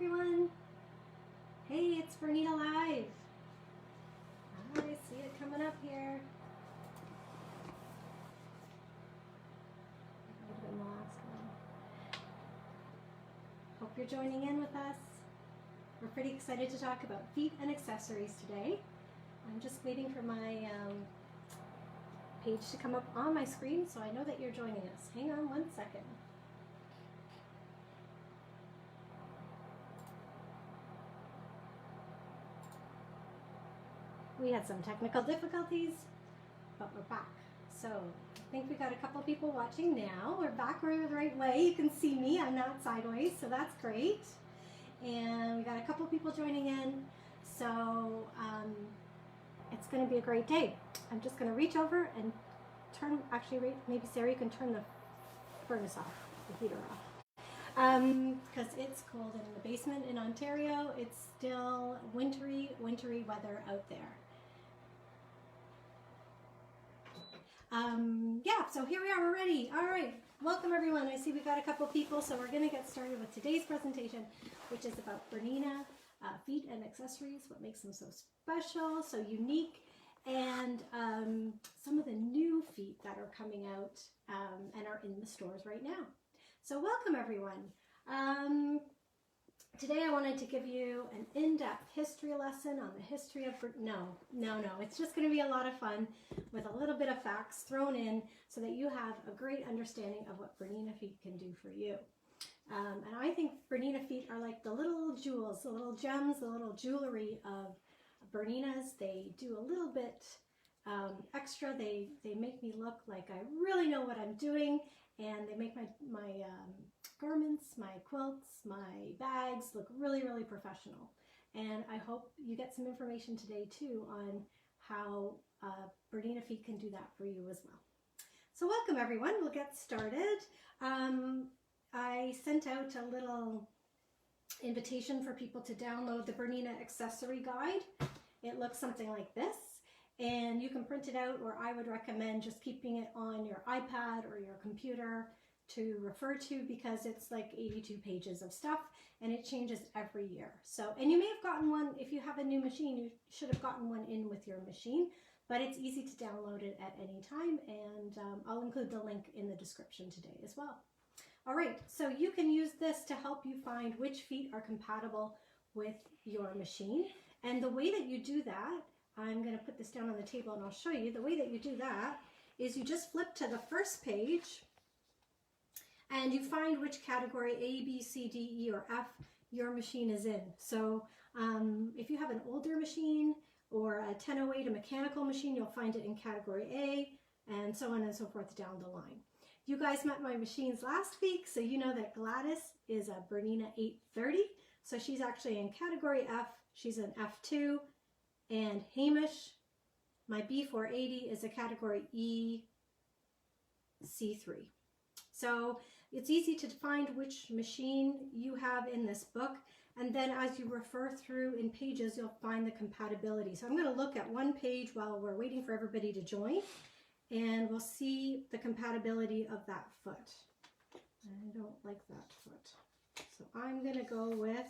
everyone. Hey, it's Bernina Live. I see it coming up here. A little bit more last one. Hope you're joining in with us. We're pretty excited to talk about feet and accessories today. I'm just waiting for my page to come up on my screen so I know that you're joining us. Hang on one second. We had some technical difficulties, but we're back. So I think we got a couple people watching now. We're back, we're the right way. You can see me, I'm not sideways, so that's great. And we got a couple people joining in. So it's gonna be a great day. I'm just gonna reach over and turn, actually maybe Sarah, you can turn the furnace off, the heater off. Because it's cold in the basement in Ontario. It's still wintry weather out there. Yeah, so here we are, we're ready. All right, welcome everyone. I see we got a couple people, so we're gonna get started with today's presentation, which is about Bernina Feet and Accessories, what makes them so special, so unique, and some of the new feet that are coming out and are in the stores right now. So welcome everyone. Today I wanted to give you an in-depth history lesson on the history of, no, it's just going to be a lot of fun with a little bit of facts thrown in so that you have a great understanding of what Bernina Feet can do for you. And I think Bernina Feet are like the little jewels, the little gems, the little jewelry of Berninas. They do a little bit extra. They make me look like I really know what I'm doing, and they make my garments, my quilts, my bags look really professional. And I hope you get some information today too on how Bernina Feet can do that for you as well. So welcome everyone, we'll get started. I sent out a little invitation for people to download the Bernina accessory guide. It looks something like this, and you can print it out, or I would recommend just keeping it on your iPad or your computer to refer to, because it's like 82 pages of stuff and it changes every year. So, and you may have gotten one, if you have a new machine, you should have gotten one in with your machine, but it's easy to download it at any time, and I'll include the link in the description today as well. All right, so you can use this to help you find which feet are compatible with your machine. And the way that you do that, I'm going to put this down on the table and I'll show you. The way that you do that is you just flip to the first page and you find which category A, B, C, D, E, or F your machine is in. So if you have an older machine or a 1008, a mechanical machine, you'll find it in category A, and so on and so forth down the line. You guys met my machines last week, so you know that Gladys is a Bernina 830. So she's actually in category F, she's an F2, and Hamish, my B480, is a category E, C3. So it's easy to find which machine you have in this book, and then as you refer through in pages, you'll find the compatibility. So I'm going to look at one page while we're waiting for everybody to join, and we'll see the compatibility of that foot. I don't like that foot. So I'm going to go with,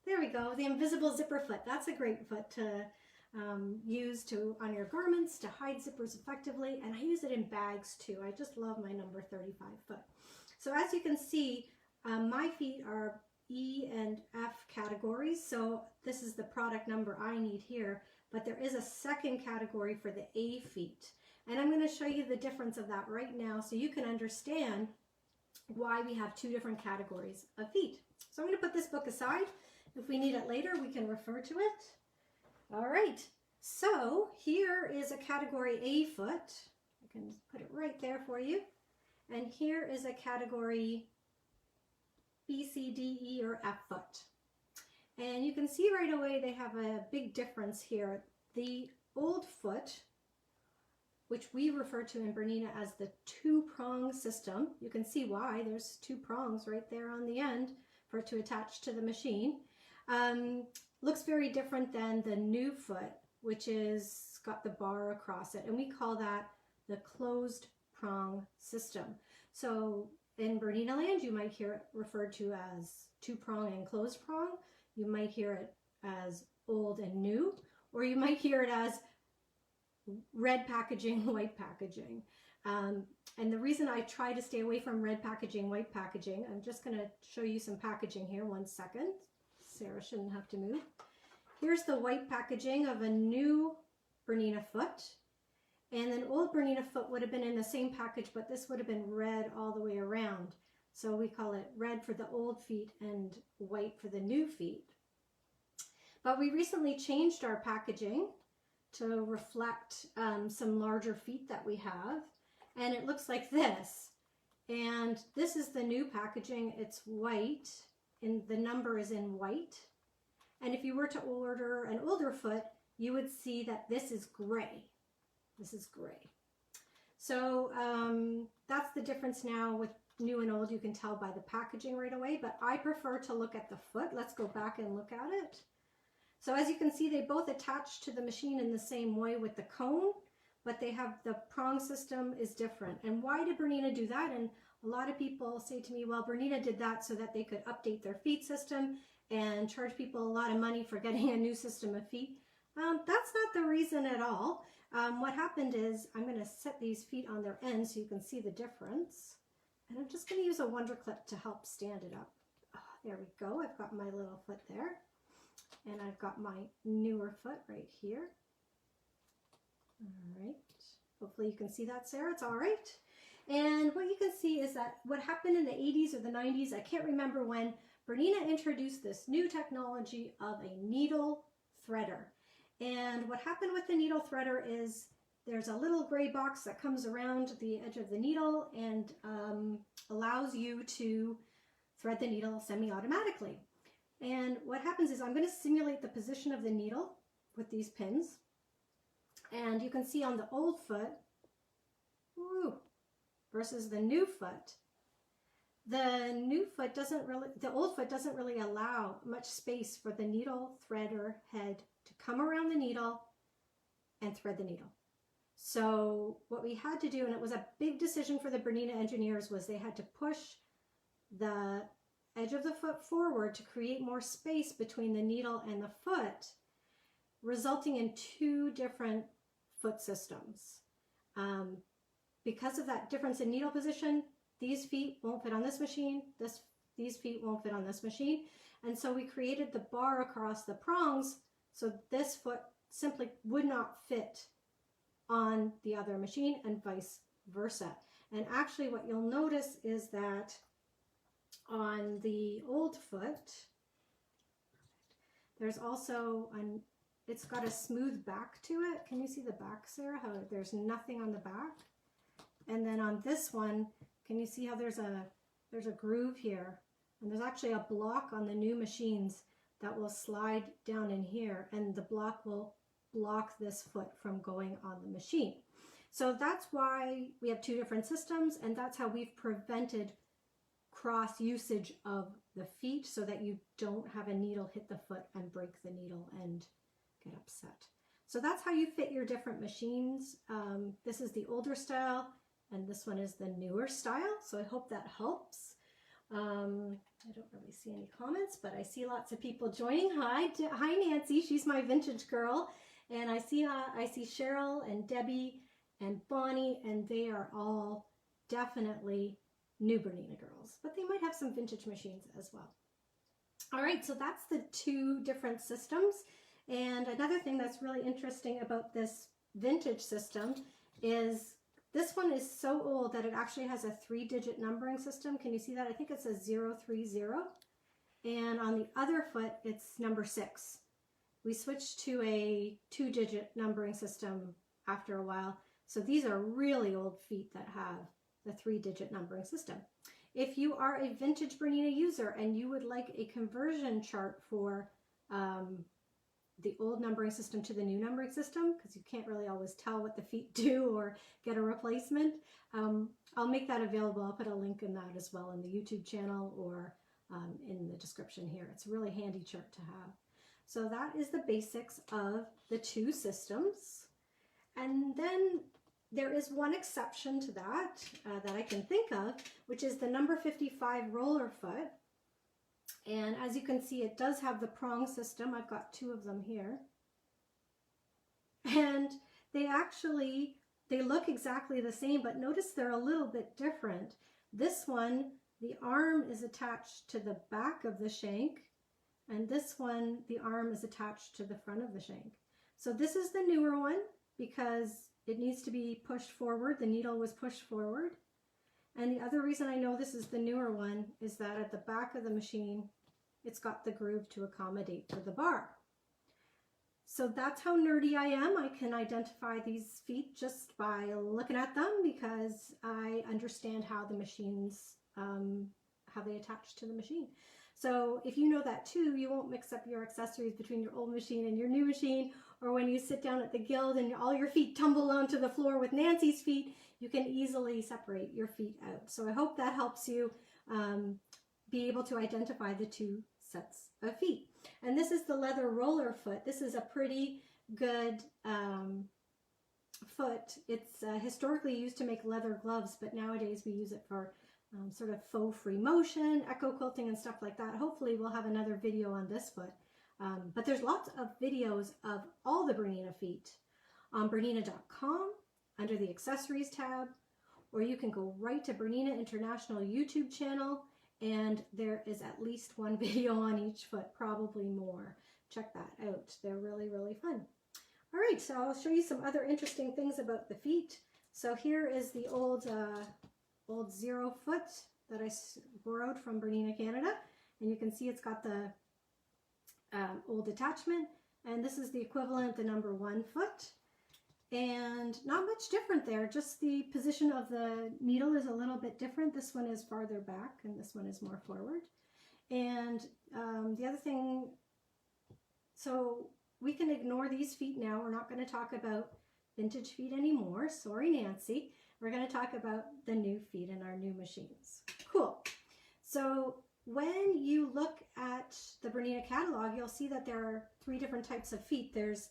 there we go, the invisible zipper foot. That's a great foot to use on your garments to hide zippers effectively, and I use it in bags too. I just love my number 35 foot. So as you can see, my feet are E and F categories, so this is the product number I need here, but there is a second category for the A feet, and I'm going to show you the difference of that right now so you can understand why we have two different categories of feet. So I'm going to put this book aside. If we need it later, we can refer to it. All right, so here is a category A foot. I can put it right there for you. And here is a category B, C, D, E, or F foot. And you can see right away they have a big difference here. The old foot, which we refer to in Bernina as the two-prong system, you can see why. There's two prongs right there on the end for it to attach to the machine. Looks very different than the new foot, which is got the bar across it, and we call that the closed prong system. So in Bernina land, you might hear it referred to as two-prong and closed prong. You might hear it as old and new, or you might hear it as red packaging, white packaging. And the reason I try to stay away from red packaging, white packaging, I'm just going to show you some packaging here. 1 second. Sarah shouldn't have to move. Here's the white packaging of a new Bernina foot. And an old Bernina foot would have been in the same package, but this would have been red all the way around. So we call it red for the old feet and white for the new feet. But we recently changed our packaging to reflect some larger feet that we have. And it looks like this. And this is the new packaging. It's white, and the number is in white. And if you were to order an older foot, you would see that this is gray. This is gray. So that's the difference now with new and old. You can tell by the packaging right away, but I prefer to look at the foot. Let's go back and look at it. So as you can see, they both attach to the machine in the same way with the cone, but they have the prong system is different. And why did Bernina do that? And a lot of people say to me, well, Bernina did that so that they could update their feet system and charge people a lot of money for getting a new system of feet. That's not the reason at all. What happened is, I'm going to set these feet on their ends so you can see the difference. And I'm just going to use a Wonder Clip to help stand it up. Oh, there we go. I've got my little foot there. And I've got my newer foot right here. All right. Hopefully you can see that, Sarah. It's all right. And what you can see is that what happened in the 80s or the 90s, I can't remember when, Bernina introduced this new technology of a needle threader. And what happened with the needle threader is there's a little gray box that comes around the edge of the needle and allows you to thread the needle semi-automatically. And what happens is I'm going to simulate the position of the needle with these pins. And you can see on the old foot, versus the new foot, the old foot doesn't really allow much space for the needle threader head to come around the needle and thread the needle. So what we had to do, and it was a big decision for the Bernina engineers, was they had to push the edge of the foot forward to create more space between the needle and the foot, resulting in two different foot systems. Because of that difference in needle position, these feet won't fit on this machine, these feet won't fit on this machine. And so we created the bar across the prongs so this foot simply would not fit on the other machine and vice versa. And actually what you'll notice is that on the old foot, there's also it's got a smooth back to it. Can you see the back, Sarah? How there's nothing on the back. And then on this one, can you see how there's a groove here? And there's actually a block on the new machines that will slide down in here, and the block will block this foot from going on the machine. So that's why we have two different systems, and that's how we've prevented cross usage of the feet so that you don't have a needle hit the foot and break the needle and get upset. So that's how you fit your different machines. This is the older style, and this one is the newer style. So I hope that helps. I don't really see any comments, but I see lots of people joining. Hi Nancy, she's my vintage girl. And I see Cheryl and Debbie and Bonnie, and they are all definitely new Bernina girls, but they might have some vintage machines as well. All right, so that's the two different systems. And another thing that's really interesting about this vintage system is this one is so old that it actually has a 3-digit numbering system. Can you see that? I think it says 030. And on the other foot, it's number 6. We switched to a 2-digit numbering system after a while. So these are really old feet that have the 3-digit numbering system. If you are a vintage Bernina user and you would like a conversion chart for the old numbering system to the new numbering system, because you can't really always tell what the feet do or get a replacement, I'll make that available. I'll put a link in that as well in the YouTube channel or in the description here. It's a really handy chart to have. So that is the basics of the two systems. And then There is one exception to that that I can think of, which is the number 55 roller foot. And as you can see, it does have the prong system. I've got 2 of them here. And they look exactly the same, but notice they're a little bit different. This one, the arm is attached to the back of the shank, and this one, the arm is attached to the front of the shank. So this is the newer one because it needs to be pushed forward. The needle was pushed forward. And the other reason I know this is the newer one is that at the back of the machine, it's got the groove to accommodate for the bar. So that's how nerdy I am. I can identify these feet just by looking at them because I understand how the machines, how they attach to the machine. So if you know that too, you won't mix up your accessories between your old machine and your new machine, or when you sit down at the guild and all your feet tumble onto the floor with Nancy's feet, you can easily separate your feet out. So I hope that helps you be able to identify the 2 sets of feet. And this is the leather roller foot. This is a pretty good foot. It's historically used to make leather gloves, but nowadays we use it for sort of faux free motion, echo quilting and stuff like that. Hopefully we'll have another video on this foot. But there's lots of videos of all the Bernina feet on Bernina.com under the accessories tab, or you can go right to Bernina International YouTube channel, and there is at least 1 video on each foot, probably more. Check that out. They're really, really fun. All right, so I'll show you some other interesting things about the feet. So here is the old 0 foot that I borrowed from Bernina Canada, and you can see it's got the old attachment, and this is the equivalent, the number 1 foot, and not much different there, just the position of the needle is a little bit different. This one is farther back and this one is more forward. And the other thing, so we can ignore these feet now. We're not going to talk about vintage feet anymore. Sorry, Nancy. We're going to talk about the new feet in our new machines. Cool. So when you look at the Bernina catalog, you'll see that there are 3 different types of feet. There's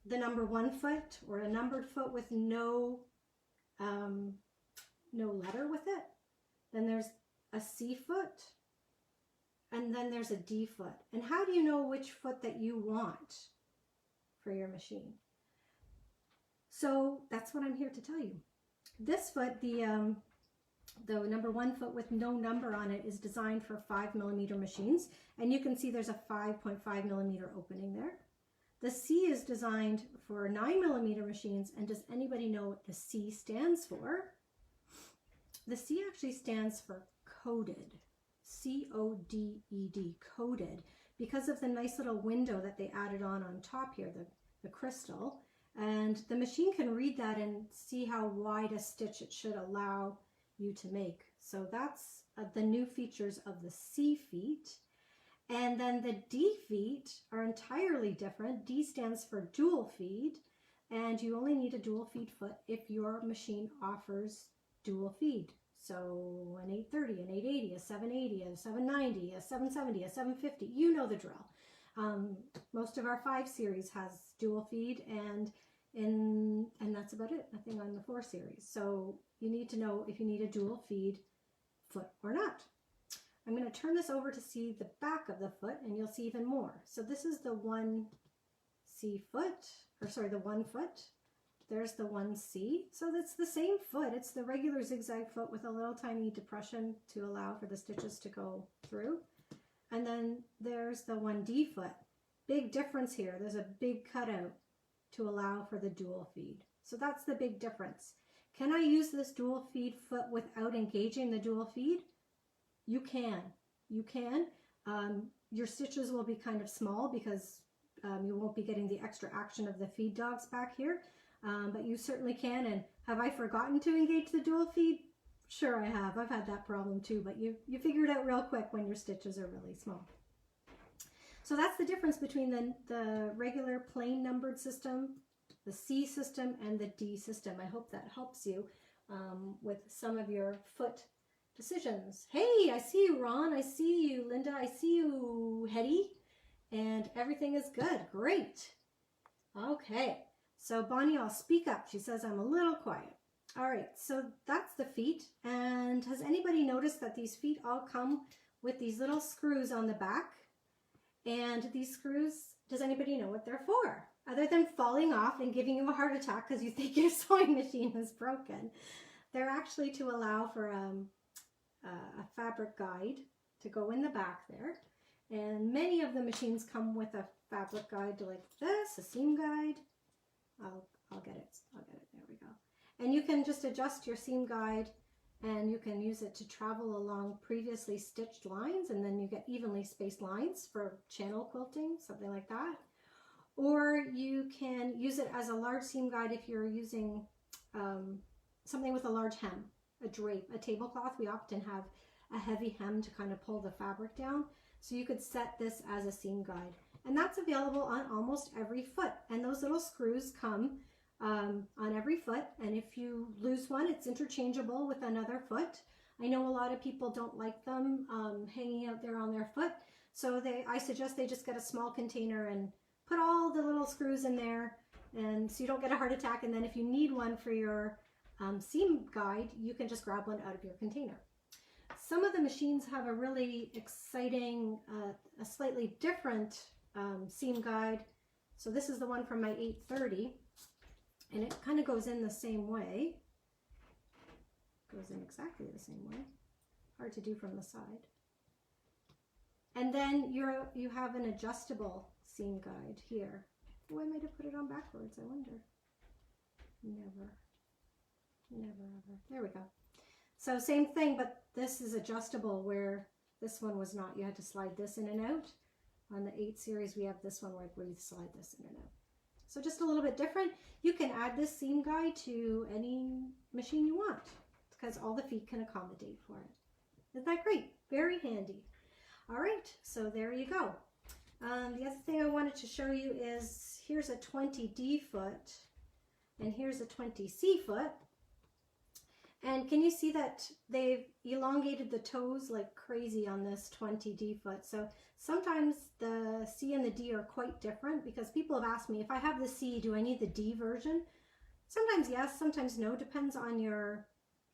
the number 1 foot, or a numbered foot with no letter with it. Then there's a C foot, and then there's a D foot. And how do you know which foot that you want for your machine? So that's what I'm here to tell you. This foot, the number 1 foot with no number on it, is designed for 5mm machines, and you can see there's a 5.5mm opening there. The C is designed for 9mm machines, and does anybody know what the C stands for? The C actually stands for coded, C-O-D-E-D, coded, because of the nice little window that they added on top here, the crystal. And the machine can read that and see how wide a stitch it should allow you to make. So that's the new features of the C feet. And then the D feet are entirely different. D stands for dual feed, and you only need a dual feed foot if your machine offers dual feed. So an 830, an 880, a 780, a 790, a 770, a 750, you know the drill. Most of our 5 series has dual feed, and that's about it, nothing on the 4 series. So you need to know if you need a dual feed foot or not. I'm going to turn this over to see the back of the foot, and you'll see even more. So this is the 1C foot, or sorry, the 1 foot. There's the 1C. So that's the same foot. It's the regular zigzag foot with a little tiny depression to allow for the stitches to go through. And then there's the 1D foot. Big difference here. There's a big cutout to allow for the dual feed. So that's the big difference. Can I use this dual feed foot without engaging the dual feed? You can. You can. Your stitches will be kind of small because you won't be getting the extra action of the feed dogs back here. But you certainly can. And have I forgotten to engage the dual feed? Sure I have. I've had that problem too, but you figure it out real quick when your stitches are really small. So that's the difference between the regular plain numbered system, the C system, and the D system. I hope that helps you with some of your foot decisions. Hey, I see you, Ron. I see you, Linda. I see you, Hetty. And everything is good. Great. Okay. So Bonnie, I'll speak up. She says I'm a little quiet. All right, so that's the feet. And has anybody noticed that these feet all come with these little screws on the back? And these screws, does anybody know what they're for? Other than falling off and giving you a heart attack because you think your sewing machine is broken. They're actually to allow for a fabric guide to go in the back there. And many of the machines come with a fabric guide like this, a seam guide. I'll get it. There we go. And you can just adjust your seam guide and you can use it to travel along previously stitched lines, and then you get evenly spaced lines for channel quilting, something like that. Or you can use it as a large seam guide if you're using something with a large hem, a drape, a tablecloth. We often have a heavy hem to kind of pull the fabric down. So you could set this as a seam guide. And that's available on almost every foot. And those little screws come on every foot. And if you lose one, it's interchangeable with another foot. I know a lot of people don't like them hanging out there on their foot. So I suggest they just get a small container and put all the little screws in there, and so you don't get a heart attack. And then if you need one for your seam guide, you can just grab one out of your container. Some of the machines have a really exciting, a slightly different seam guide. So this is the one from my 830, and it kind of goes in the same way. Goes in exactly the same way. Hard to do from the side. And then you have an adjustable seam guide here. Oh, I might have put it on backwards, I wonder. Never, ever. There we go. So same thing, but this is adjustable, where this one was not. You had to slide this in and out. On the 8 series, we have this one where you slide this in and out. So just a little bit different. You can add this seam guide to any machine you want, because all the feet can accommodate for it. Isn't that great? Very handy. All right, so there you go. The other thing I wanted to show you is, here's a 20D foot and here's a 20C foot. And can you see that they've elongated the toes like crazy on this 20D foot? So sometimes the C and the D are quite different, because people have asked me, if I have the C, do I need the D version? Sometimes yes, sometimes no, depends on your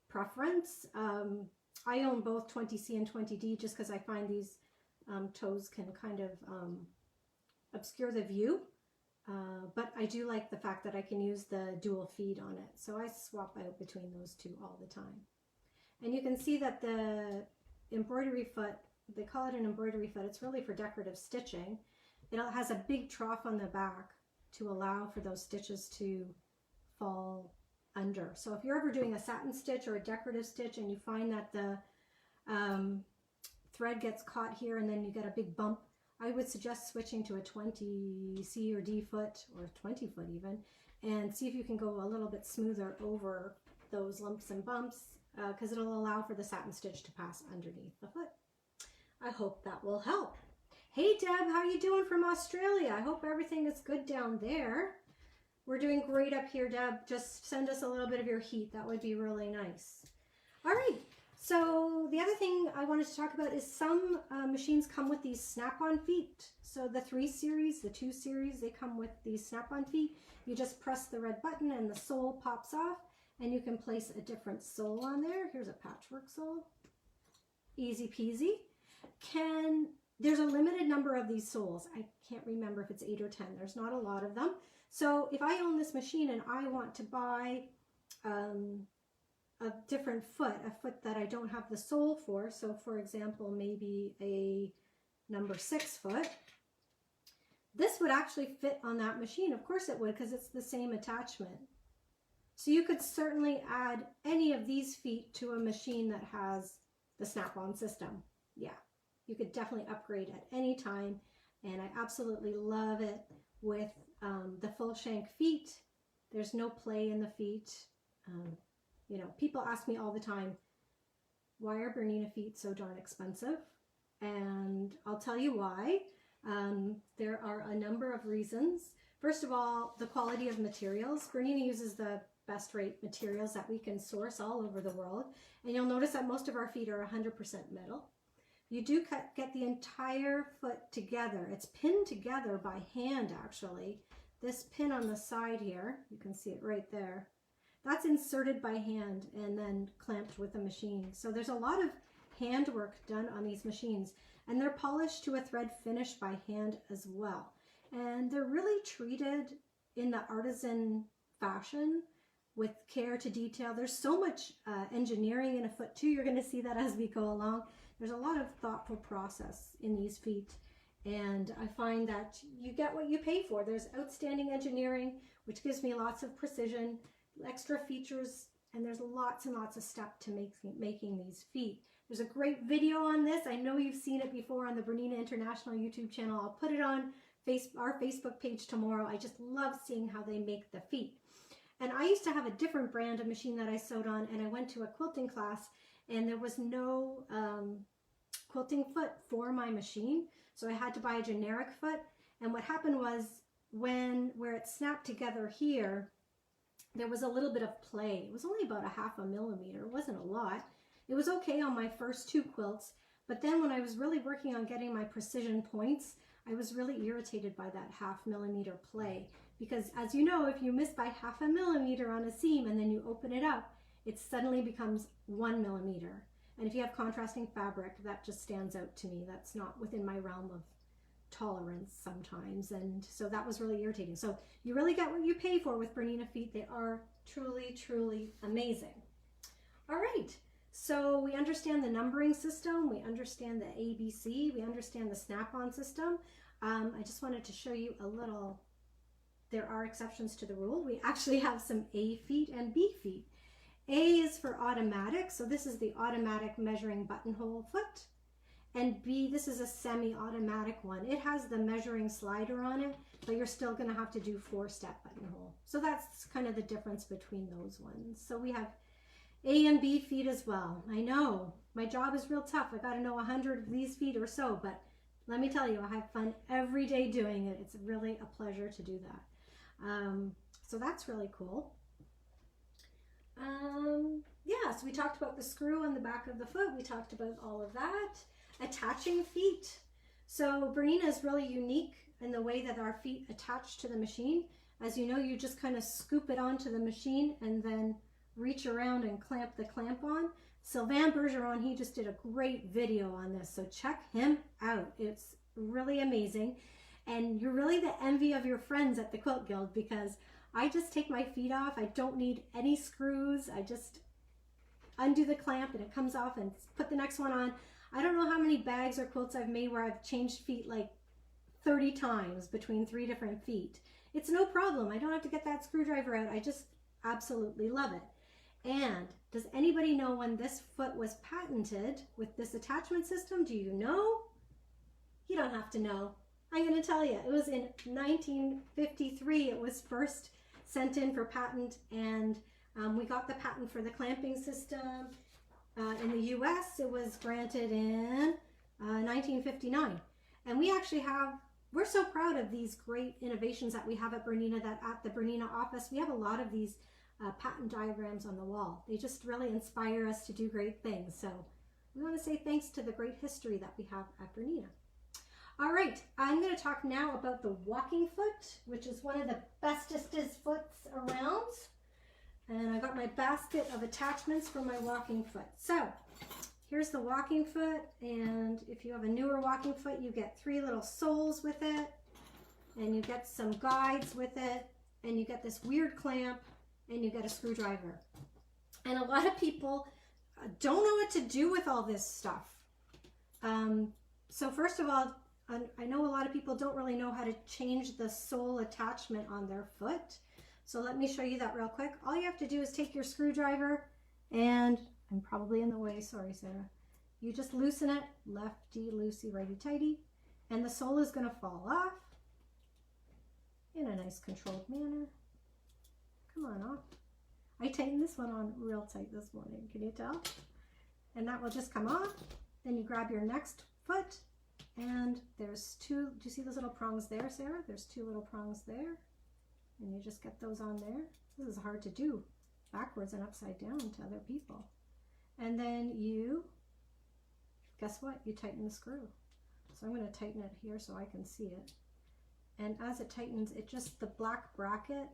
preference. I own both 20C and 20D just because I find these toes can kind of obscure the view, but I do like the fact that I can use the dual feed on it, so I swap out between those two all the time. And you can see that the embroidery foot, they call it an embroidery foot, it's really for decorative stitching. It has a big trough on the back to allow for those stitches to fall under. So if you're ever doing a satin stitch or a decorative stitch and you find that the thread gets caught here and then you get a big bump, I would suggest switching to a 20C or D foot, or 20 foot even, and see if you can go a little bit smoother over those lumps and bumps, because it'll allow for the satin stitch to pass underneath the foot. I hope that will help. Hey Deb, how you doing from Australia? I hope everything is good down there. We're doing great up here, Deb. Just send us a little bit of your heat. That would be really nice. All right. So the other thing I wanted to talk about is some machines come with these snap-on feet. So the 3 series, the 2 series, they come with these snap-on feet. You just press the red button and the sole pops off, and you can place a different sole on there. Here's a patchwork sole. Easy peasy. There's a limited number of these soles. I can't remember if it's 8 or 10. There's not a lot of them. So if I own this machine and I want to buy a different foot, a foot that I don't have the sole for, so for example, maybe a number 6 foot, this would actually fit on that machine. Of course it would, because it's the same attachment. So you could certainly add any of these feet to a machine that has the snap-on system. Yeah, you could definitely upgrade at any time, and I absolutely love it with the full shank feet. There's no play in the feet. You know, people ask me all the time, why are Bernina feet so darn expensive? And I'll tell you why. There are a number of reasons. First of all, the quality of materials. Bernina uses the best rate materials that we can source all over the world. And you'll notice that most of our feet are 100% metal. You do get the entire foot together. It's pinned together by hand, actually. this pin on the side here, you can see it right there, that's inserted by hand and then clamped with a machine. So there's a lot of handwork done on these machines, and they're polished to a thread finish by hand as well. And they're really treated in the artisan fashion with care to detail. There's so much engineering in a foot too. You're going to see that as we go along. There's a lot of thoughtful process in these feet, and I find that you get what you pay for. There's outstanding engineering, which gives me lots of precision, extra features, and there's lots and lots of steps to making these feet. There's a great video on this. I know you've seen it before on the BERNINA International YouTube channel. I'll put it on our Facebook page tomorrow. I just love seeing how they make the feet. And I used to have a different brand of machine that I sewed on, and I went to a quilting class, and there was no quilting foot for my machine, so I had to buy a generic foot. And what happened was, where it snapped together here, there was a little bit of play. It was only about 1/2 millimeter. It wasn't a lot. It was okay on my first 2 quilts, but then when I was really working on getting my precision points, I was really irritated by that 1/2 millimeter play, because as you know, if you miss by 1/2 millimeter on a seam and then you open it up, it suddenly becomes 1 millimeter. And if you have contrasting fabric, that just stands out to me. That's not within my realm of tolerance sometimes, and so that was really irritating. So you really get what you pay for with BERNINA feet. They are truly, truly amazing. All right, so we understand the numbering system, we understand the ABC, we understand the snap-on system. I just wanted to show you a little, there are exceptions to the rule. We actually have some A feet and B feet. A is for automatic, so this is the automatic measuring buttonhole foot. And B, this is a semi-automatic one. It has the measuring slider on it, but you're still gonna have to do 4-step buttonhole. So that's kind of the difference between those ones. So we have A and B feet as well. I know, my job is real tough. I gotta know 100 of these feet or so, but let me tell you, I have fun every day doing it. It's really a pleasure to do that. So that's really cool. Yeah, so we talked about the screw on the back of the foot. We talked about all of that. Attaching feet. So BERNINA is really unique in the way that our feet attach to the machine. As you know, you just kind of scoop it onto the machine and then reach around and clamp the clamp on. Sylvain Bergeron, he just did a great video on this, so check him out. It's really amazing, and you're really the envy of your friends at the Quilt Guild, because I just take my feet off. I don't need any screws. I just undo the clamp and it comes off, and put the next one on. I don't know how many bags or quilts I've made where I've changed feet like 30 times between 3 different feet. It's no problem. I don't have to get that screwdriver out. I just absolutely love it. And does anybody know when this foot was patented with this attachment system? Do you know? You don't have to know. I'm going to tell you. It was in 1953. It was first sent in for patent, and we got the patent for the clamping system. In the US, it was granted in 1959. And we actually we're so proud of these great innovations that we have at BERNINA, that at the BERNINA office, we have a lot of these patent diagrams on the wall. They just really inspire us to do great things. So we want to say thanks to the great history that we have at BERNINA. All right, I'm going to talk now about the walking foot, which is one of the bestest foots around. And I got my basket of attachments for my walking foot. So here's the walking foot, and if you have a newer walking foot, you get 3 little soles with it, and you get some guides with it, and you get this weird clamp, and you get a screwdriver. And a lot of people don't know what to do with all this stuff. So first of all, I know a lot of people don't really know how to change the sole attachment on their foot. So let me show you that real quick. All you have to do is take your screwdriver, and I'm probably in the way, sorry Sarah. You just loosen it, lefty loosey, righty tighty, and the sole is going to fall off in a nice controlled manner. Come on off. I tightened this one on real tight this morning, can you tell? And that will just come off. Then you grab your next foot, and there's 2, do you see those little prongs there, Sarah? There's 2 little prongs there. And you just get those on there. This is hard to do backwards and upside down to other people. And then you, guess what? You tighten the screw. So I'm going to tighten it here so I can see it. and as it tightens, it just, the black bracket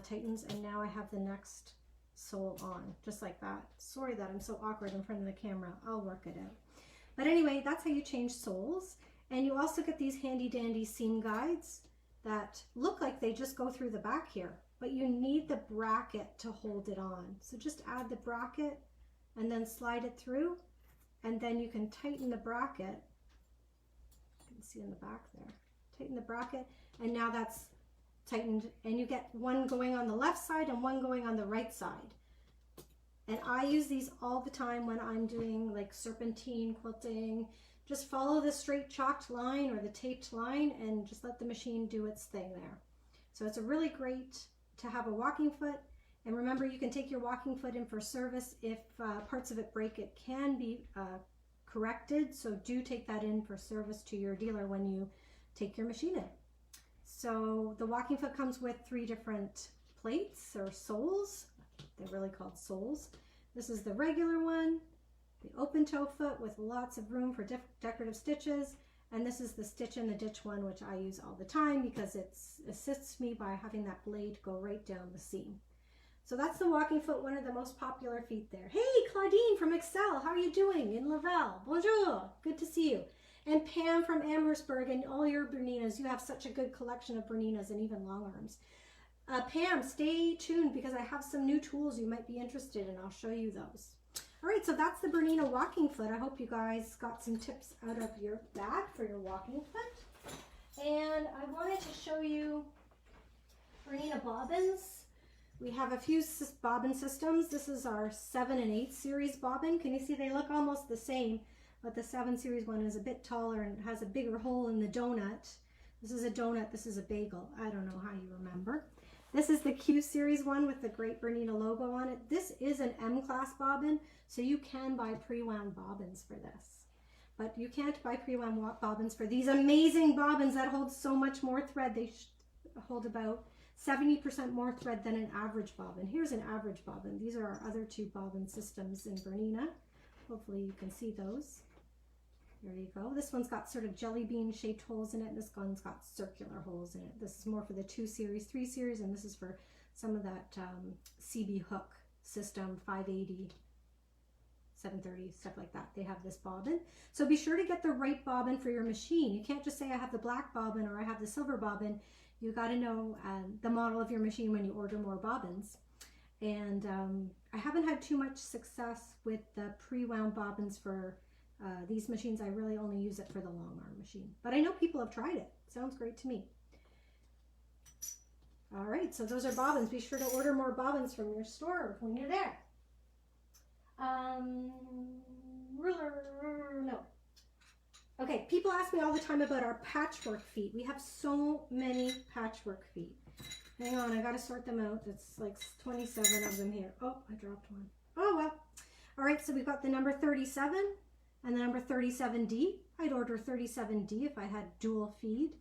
tightens, and now I have the next sole on, just like that. Sorry that I'm so awkward in front of the camera. I'll work it out. But anyway, that's how you change soles. And you also get these handy dandy seam guides that look like they just go through the back here, but you need the bracket to hold it on. So just add the bracket and then slide it through, and then you can tighten the bracket. You can see in the back there. Tighten the bracket, and now that's tightened, and you get one going on the left side and one going on the right side. And I use these all the time when I'm doing like serpentine quilting. Just follow the straight chalked line or the taped line and just let the machine do its thing there. So it's a really great to have a walking foot. And remember, you can take your walking foot in for service. If parts of it break, it can be corrected. So do take that in for service to your dealer when you take your machine in. So the walking foot comes with 3 different plates or soles. They're really called soles. This is the regular one, the open toe foot with lots of room for decorative stitches. And this is the stitch in the ditch one, which I use all the time because it assists me by having that blade go right down the seam. So that's the walking foot, one of the most popular feet there. Hey, Claudine from Excel, how are you doing in Laval? Bonjour, good to see you. And Pam from Amherstburg, and all your Berninas. You have such a good collection of Berninas and even long arms. Pam, stay tuned because I have some new tools you might be interested in. I'll show you those. All right, so that's the Bernina walking foot. I hope you guys got some tips out of your bag for your walking foot. And I wanted to show you Bernina bobbins. We have a few bobbin systems. This is our 7 and 8 series bobbin. Can you see they look almost the same, but the 7 series one is a bit taller and has a bigger hole in the donut. This is a donut, this is a bagel. I don't know how you remember. This is the Q series one with the great Bernina logo on it. This is an M-class bobbin, so you can buy pre-wound bobbins for this. But you can't buy pre-wound bobbins for these amazing bobbins that hold so much more thread. They hold about 70% more thread than an average bobbin. Here's an average bobbin. These are our other 2 bobbin systems in Bernina. Hopefully you can see those. There you go. This one's got sort of jelly bean shaped holes in it. This one's got circular holes in it. This is more for the 2 series, 3 series, and this is for some of that CB hook system, 580, 730, stuff like that. They have this bobbin. So be sure to get the right bobbin for your machine. You can't just say I have the black bobbin or I have the silver bobbin. You got to know the model of your machine when you order more bobbins. And I haven't had too much success with the pre-wound bobbins for these machines. I really only use it for the long arm machine. But I know people have tried it. Sounds great to me. All right, so those are bobbins. Be sure to order more bobbins from your store when you're there. Ruler, no. Okay, people ask me all the time about our patchwork feet. We have so many patchwork feet. Hang on, I gotta sort them out. It's like 27 of them here. Oh, I dropped one. Oh, well. All right, so we've got the number 37 and the number 37D. I'd order 37D if I had dual feed,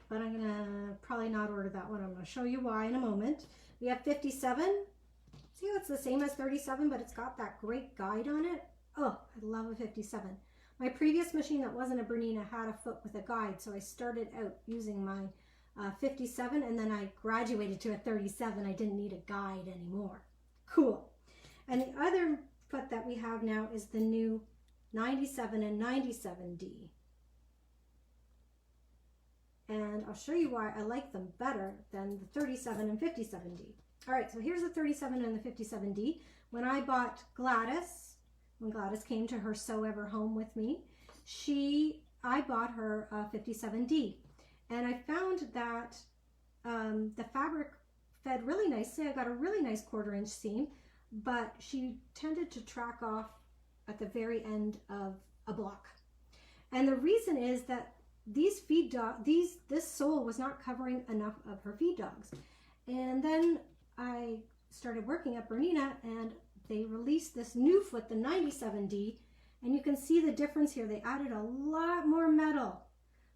but I'm gonna probably not order that one. I'm gonna show you why in a moment. We have 57. See how it's the same as 37, but it's got that great guide on it. Oh, I love a 57. My previous machine that wasn't a Bernina had a foot with a guide, so I started out using my 57, and then I graduated to a 37. I didn't need a guide anymore. Cool. And the other foot that we have now is the new 97 and 97D. And I'll show you why I like them better than the 37 and 57D. All right, so here's the 37 and the 57D. When I bought Gladys, when Gladys came to her Sew Ever home with me, I bought her a 57D. And I found that the fabric fed really nicely. I got a really nice 1/4 inch seam, but she tended to track off at the very end of a block. And the reason is that this sole was not covering enough of her feed dogs. And then I started working at Bernina, and they released this new foot, the 97D, and you can see the difference here. They added a lot more metal.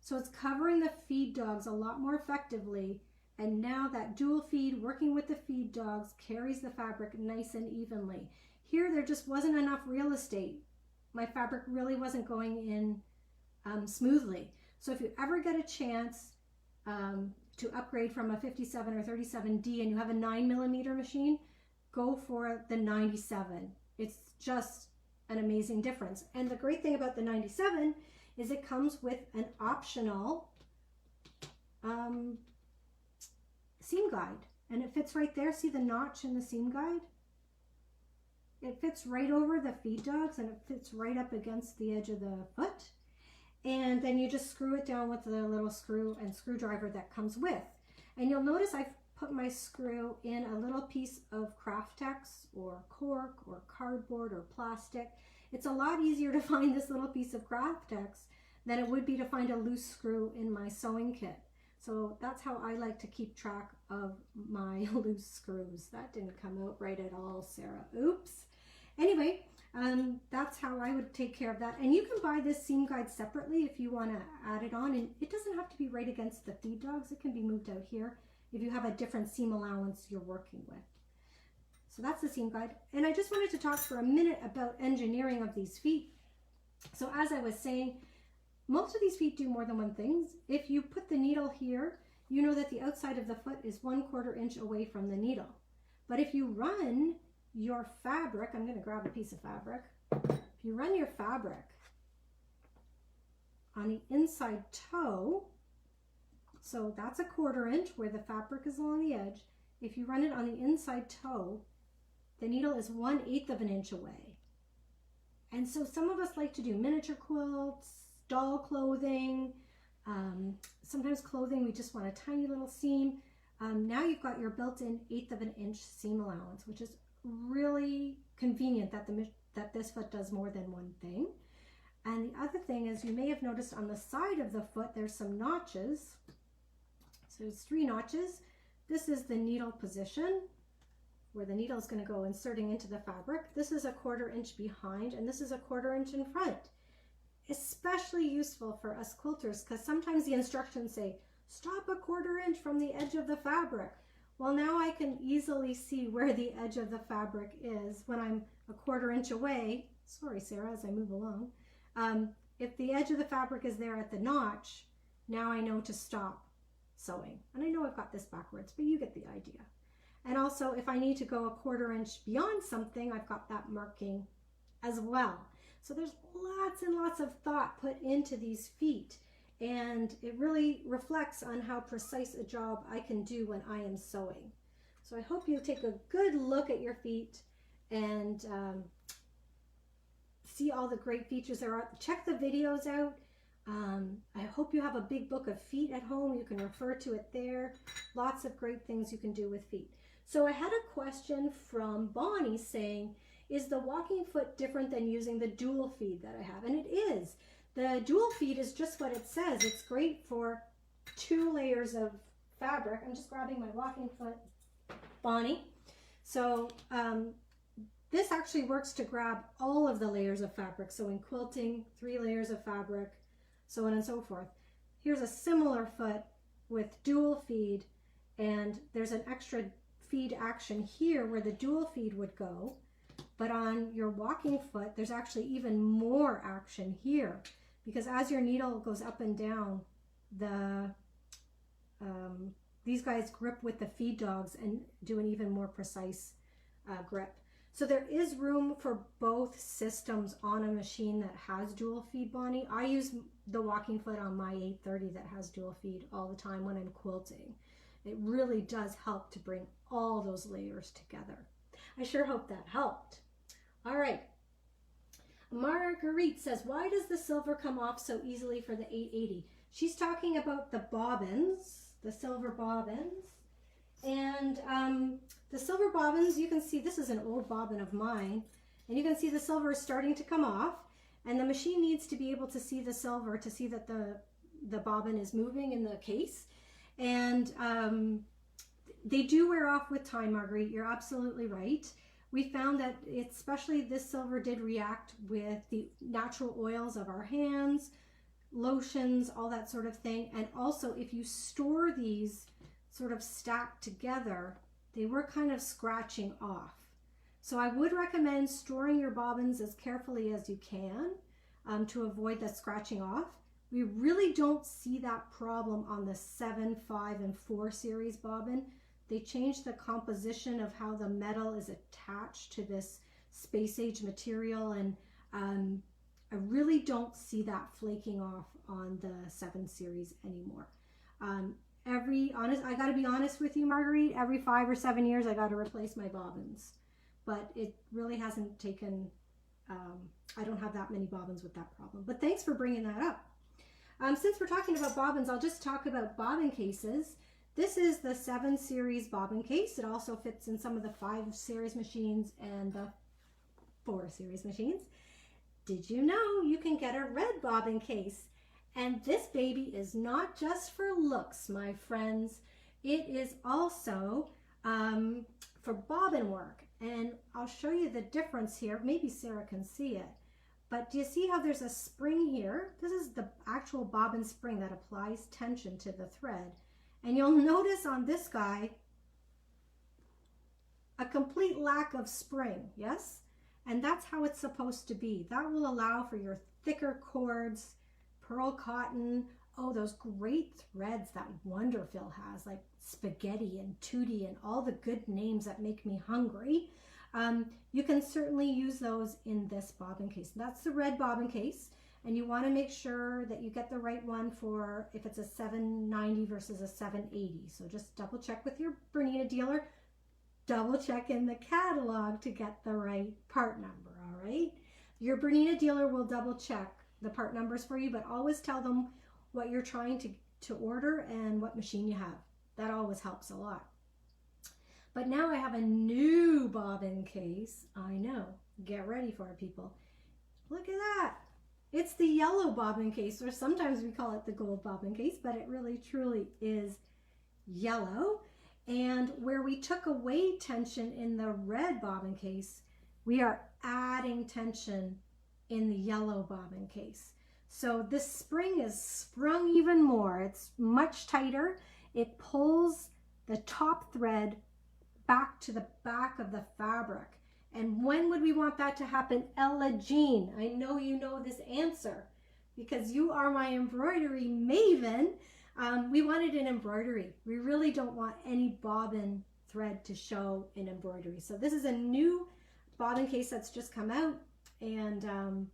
So it's covering the feed dogs a lot more effectively. And now that dual feed, working with the feed dogs, carries the fabric nice and evenly. Here, there just wasn't enough real estate. My fabric really wasn't going in smoothly. So if you ever get a chance to upgrade from a 57 or 37D and you have a 9mm machine, go for the 97. It's just an amazing difference. And the great thing about the 97 is it comes with an optional seam guide, and it fits right there. See the notch in the seam guide? It fits right over the feed dogs, and it fits right up against the edge of the foot. And then you just screw it down with the little screw and screwdriver that comes with. And you'll notice I've put my screw in a little piece of Craftex or cork or cardboard or plastic. It's a lot easier to find this little piece of Craftex than it would be to find a loose screw in my sewing kit. So that's how I like to keep track of my loose screws. That didn't come out right at all, Sarah. Oops. Anyway, that's how I would take care of that. And you can buy this seam guide separately if you want to add it on. And it doesn't have to be right against the feed dogs. It can be moved out here if you have a different seam allowance you're working with. So that's the seam guide. And I just wanted to talk for a minute about engineering of these feet. So as I was saying, most of these feet do more than one thing. If you put the needle here, you know that the outside of the foot is 1/4 inch away from the needle. But if you run your fabric, I'm going to grab a piece of fabric. If you run your fabric on the inside toe, so that's 1/4 inch where the fabric is along the edge. If you run it on the inside toe, the needle is 1/8 of an inch away. And so some of us like to do miniature quilts, doll clothing, sometimes clothing we just want a tiny little seam. Now you've got your built-in 1/8 of an inch seam allowance, which is really convenient that this foot does more than one thing. And the other thing is, you may have noticed on the side of the foot there's some notches. So there's 3 notches. This is the needle position, where the needle is going to go inserting into the fabric. This is 1/4 inch behind, and this is 1/4 inch in front. Especially useful for us quilters, because sometimes the instructions say, stop 1/4 inch from the edge of the fabric. Well, now I can easily see where the edge of the fabric is when I'm 1/4 inch away. Sorry, Sarah, as I move along. If the edge of the fabric is there at the notch, now I know to stop sewing. And I know I've got this backwards, but you get the idea. And also, if I need to go 1/4 inch beyond something, I've got that marking as well. So there's lots and lots of thought put into these feet, and it really reflects on how precise a job I can do when I am sewing. So I hope you take a good look at your feet and see all the great features there are. Check the videos out. I hope you have a big book of feet at home. You can refer to it there. Lots of great things you can do with feet. So I had a question from Bonnie saying, is the walking foot different than using the dual feed that I have? And it is. The dual feed is just what it says. It's great for 2 layers of fabric. I'm just grabbing my walking foot, Bonnie. So this actually works to grab all of the layers of fabric. So in quilting, 3 layers of fabric, so on and so forth. Here's a similar foot with dual feed, and there's an extra feed action here where the dual feed would go. But on your walking foot, there's actually even more action here, because as your needle goes up and down, these guys grip with the feed dogs and do an even more precise grip. So there is room for both systems on a machine that has dual feed, Bonnie. I use the walking foot on my 830 that has dual feed all the time when I'm quilting. It really does help to bring all those layers together. I sure hope that helped. All right. Marguerite says, why does the silver come off so easily for the 880? She's talking about the bobbins, the silver bobbins. And the silver bobbins, you can see, this is an old bobbin of mine, and you can see the silver is starting to come off, and the machine needs to be able to see the silver to see that the bobbin is moving in the case. And they do wear off with time, Marguerite. You're absolutely right. We found that especially this silver did react with the natural oils of our hands, lotions, all that sort of thing. And also, if you store these sort of stacked together, they were kind of scratching off. So I would recommend storing your bobbins as carefully as you can to avoid the scratching off. We really don't see that problem on the 7, 5, and 4 series bobbin. They changed the composition of how the metal is attached to this space age material, and I really don't see that flaking off on the 7 series anymore. I gotta be honest with you, Marguerite, every 5 or 7 years I gotta replace my bobbins, but it really hasn't taken, I don't have that many bobbins with that problem, but thanks for bringing that up. Since we're talking about bobbins, I'll just talk about bobbin cases. This is the 7 series bobbin case. It also fits in some of the 5 series machines and the 4 series machines. Did you know you can get a red bobbin case? And this baby is not just for looks, my friends. It is also for bobbin work. And I'll show you the difference here. Maybe Sarah can see it. But do you see how there's a spring here? This is the actual bobbin spring that applies tension to the thread. And you'll notice on this guy, a complete lack of spring, yes? And that's how it's supposed to be. That will allow for your thicker cords, pearl cotton, oh, those great threads that Wonderfil has, like spaghetti and tutti and all the good names that make me hungry. You can certainly use those in this bobbin case. That's the red bobbin case, and you want to make sure that you get the right one for if it's a 790 versus a 780. So just double check with your Bernina dealer, double check in the catalog to get the right part number, all right? Your Bernina dealer will double check the part numbers for you, but always tell them what you're trying to order and what machine you have. That always helps a lot. But now I have a new bobbin case. I know. Get ready for it, people. Look at that. It's the yellow bobbin case, or sometimes we call it the gold bobbin case, but it really truly is yellow. And where we took away tension in the red bobbin case, we are adding tension in the yellow bobbin case. So this spring is sprung even more. It's much tighter. It pulls the top thread back to the back of the fabric. And when would we want that to happen? Ella Jean, I know you know this answer because you are my embroidery maven. We wanted an embroidery. We really don't want any bobbin thread to show in embroidery. So this is a new bobbin case that's just come out, and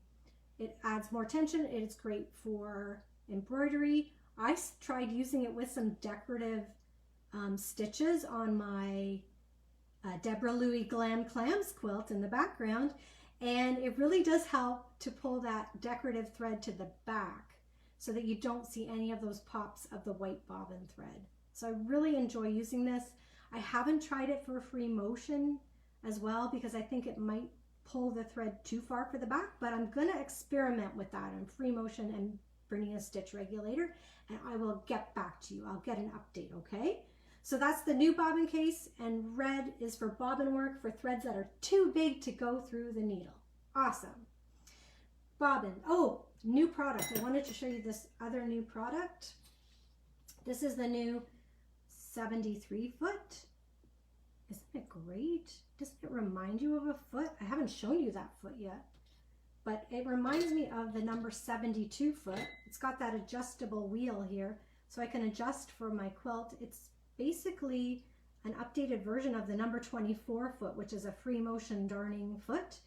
it adds more tension. It's great for embroidery. I tried using it with some decorative stitches on my Deborah Louis Glam Clams quilt in the background, and it really does help to pull that decorative thread to the back so that you don't see any of those pops of the white bobbin thread. So I really enjoy using this. I haven't tried it for free motion as well because I think it might pull the thread too far for the back, but I'm going to experiment with that on free motion and Bernina stitch regulator, and I will get back to you. I'll get an update, okay? So that's the new bobbin case, and red is for bobbin work for threads that are too big to go through the needle. Awesome. Bobbin. Oh, new product. I wanted to show you this other new product. This is the new 73 foot. Isn't it great? Doesn't it remind you of a foot? I haven't shown you that foot yet, but it reminds me of the number 72 foot. It's got that adjustable wheel here, so I can adjust for my quilt. It's basically an updated version of the number 24 foot, which is a free motion darning foot.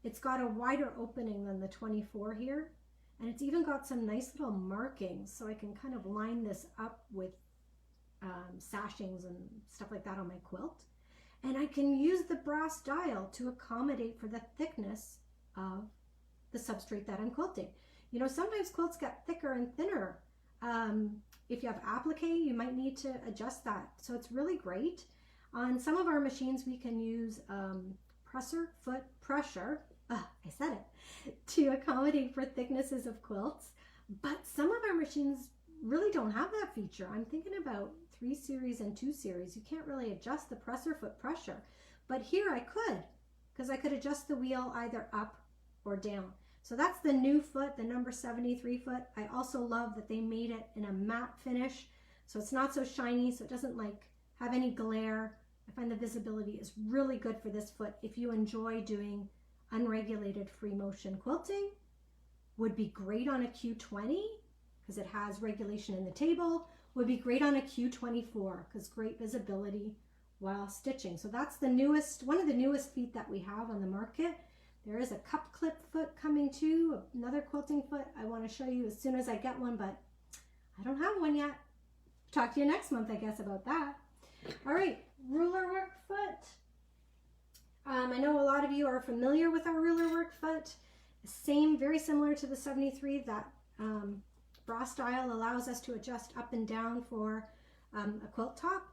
It's got a wider opening than the 24 here, and it's even got some nice little markings, so I can kind of line this up with sashings and stuff like that on my quilt. And I can use the brass dial to accommodate for the thickness of the substrate that I'm quilting. You know, sometimes quilts get thicker and thinner. If you have applique, you might need to adjust that. So it's really great. On some of our machines, we can use presser foot pressure, I said it, to accommodate for thicknesses of quilts. But some of our machines really don't have that feature. I'm thinking about 3 series and 2 series. You can't really adjust the presser foot pressure. But here I could, because I could adjust the wheel either up or down. So that's the new foot, the number 73 foot. I also love that they made it in a matte finish, so it's not so shiny, so it doesn't like have any glare. I find the visibility is really good for this foot. If you enjoy doing unregulated free motion quilting, would be great on a Q20. because it has regulation in the table. Would be great on a Q24 because great visibility while stitching. So that's the newest, one of the newest feet that we have on the market. There is a cup clip foot coming too, another quilting foot I want to show you as soon as I get one, but I don't have one yet. Talk to you next month, I guess, about that. All right, ruler work foot. I know a lot of you are familiar with our ruler work foot. Same, very similar to the 73. That bra style allows us to adjust up and down for a quilt top.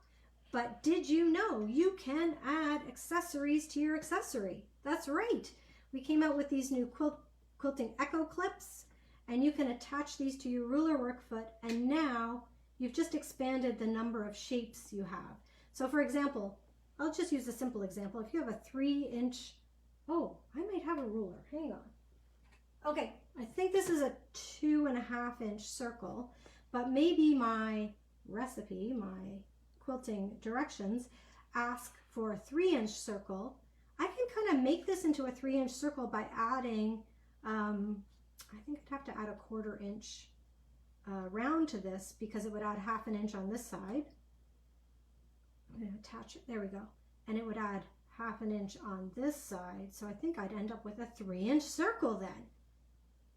But did you know you can add accessories to your accessory? That's right. We came out with these new quilting echo clips, and you can attach these to your ruler work foot, and now you've just expanded the number of shapes you have. So for example, I'll just use a simple example. If you have a 3-inch, oh, I might have a ruler, hang on. Okay, I think this is a 2.5-inch circle, but maybe my recipe, my quilting directions, ask for a 3-inch circle. I can kind of make this into a 3-inch circle by adding, I think I'd have to add a 1/4 inch round to this because it would add 1/2 inch on this side. I'm going to attach it, there we go. And it would add 1/2 inch on this side. So I think I'd end up with a 3-inch circle then.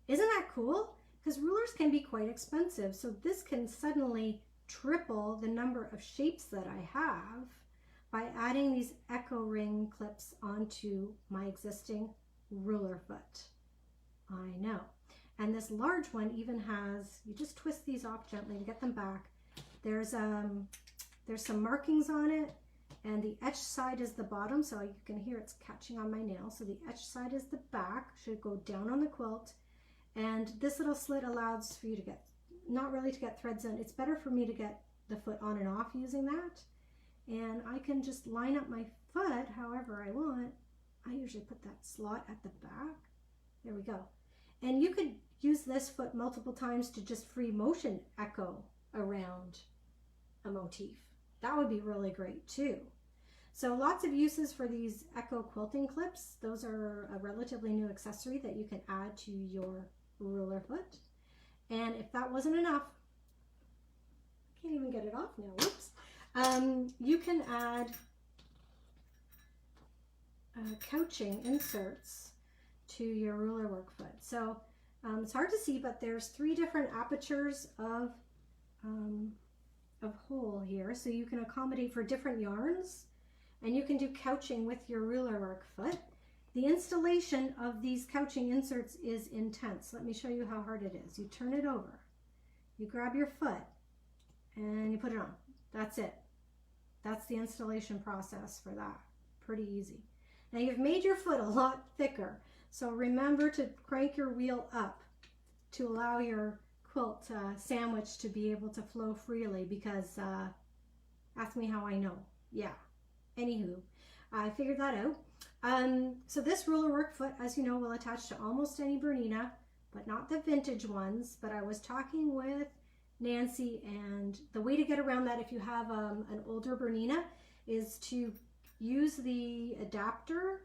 Isn't that cool? Because rulers can be quite expensive. So this can suddenly triple the number of shapes that I have by adding these echo ring clips onto my existing ruler foot. I know. And this large one even has, you just twist these off gently to get them back. There's some markings on it, and the etched side is the bottom, so you can hear it's catching on my nail. So the etched side is the back, should go down on the quilt. And this little slit allows for you to get, not really to get threads in, it's better for me to get the foot on and off using that. And I can just line up my foot however I want. I usually put that slot at the back. There we go. And you could use this foot multiple times to just free motion echo around a motif. That would be really great too. So lots of uses for these echo quilting clips. Those are a relatively new accessory that you can add to your ruler foot. And if that wasn't enough, I can't even get it off now, whoops. You can add couching inserts to your ruler work foot. So it's hard to see, but there's 3 different apertures of hole here, so you can accommodate for different yarns, and you can do couching with your ruler work foot. The installation of these couching inserts is intense. Let me show you how hard it is. You turn it over, you grab your foot, and you put it on. That's it. That's the installation process for that. Pretty easy. Now you've made your foot a lot thicker, so remember to crank your wheel up to allow your quilt sandwich to be able to flow freely, because ask me how I know. Yeah, anywho, I figured that out. So this ruler work foot, as you know, will attach to almost any Bernina, but not the vintage ones. But I was talking with Nancy, and the way to get around that if you have an older Bernina is to use the adapter.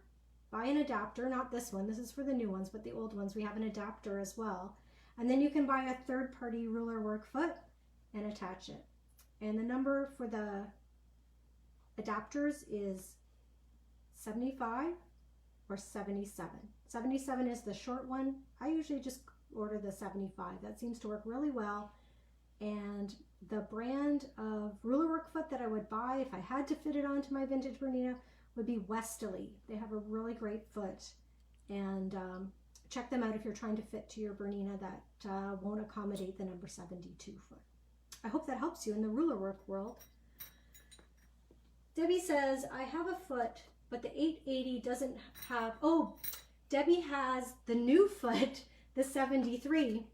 Buy an adapter, not this one, this is for the new ones, but the old ones, we have an adapter as well. And then you can buy a third-party ruler work foot and attach it. And the number for the adapters is 75 or 77. 77 is the short one. I usually just order the 75. That seems to work really well. And the brand of ruler work foot that I would buy if I had to fit it onto my vintage Bernina would be Westerly. They have a really great foot, and check them out if you're trying to fit to your Bernina that won't accommodate the number 72 foot. I hope that helps you in the ruler work world. Debbie says, I have a foot, but the 880 doesn't have, oh, Debbie has the new foot, the 73,